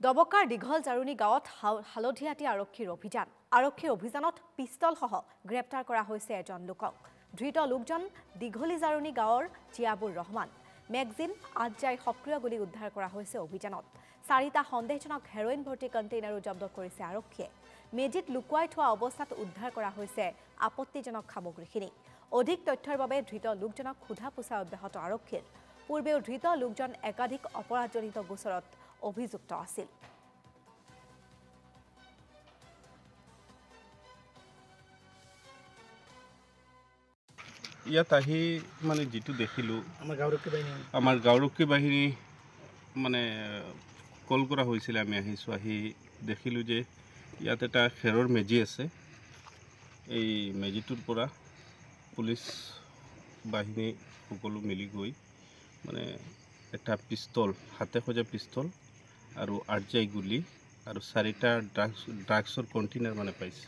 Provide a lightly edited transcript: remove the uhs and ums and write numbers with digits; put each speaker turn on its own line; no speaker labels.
দবকাৰ দীঘল জাৰুনী গাঁৱত হালধিয়াটি আৰক্ষীৰ অভিযান। আৰক্ষীৰ অভিযানত পিষ্টলসহ গ্ৰেপ্তাৰ কৰা হৈছে এজন লোকক। ধৃত লোকজন দীঘলী জাৰুনী গাঁৱৰ জিয়াবুৰ ৰহমান। মেগজিন আজ্জাই সক্ৰিয় গুলি উদ্ধাৰ কৰা হৈছে অভিযানত। 4টা সন্দেহজনক হেৰোইন ভৰ্তি কণ্টেইনাৰো জব্দ কৰিছে আৰক্ষীয়ে। মেজিত লুকুৱাই থোৱা অৱস্থাত উদ্ধাৰ কৰা হৈছে আপত্তিজনক সামগ্ৰীখিনি। অধিক তথ্যৰ বাবে ধৃত লোকজনক সোধা পোছা অব্যাহত আৰক্ষীৰ। পূৰ্বেও ধৃত লোকজন একাধিক অপৰাধজনিত গোচৰত অভিযুক্ত আছিল।
ইয়াত আহি মানে যেটো দেখিলো আমাৰ গাঁওৰক্ষী বাহিনী মানে কল কৰা হৈছিল। আমি আহিছো, আহি দেখিলো যে ইয়াত এটা খেৰৰ মেজি আছে। এই মেজিটোৰ পৰা পুলিচ বাহিনী সকলো মিলি গৈ মানে এটা পিস্তল, হাতে সজা পিস্তল আৰু আৰজাই গুলি আৰু 4টা ড্ৰাগছৰ কণ্টেইনাৰ মানে পাইছে।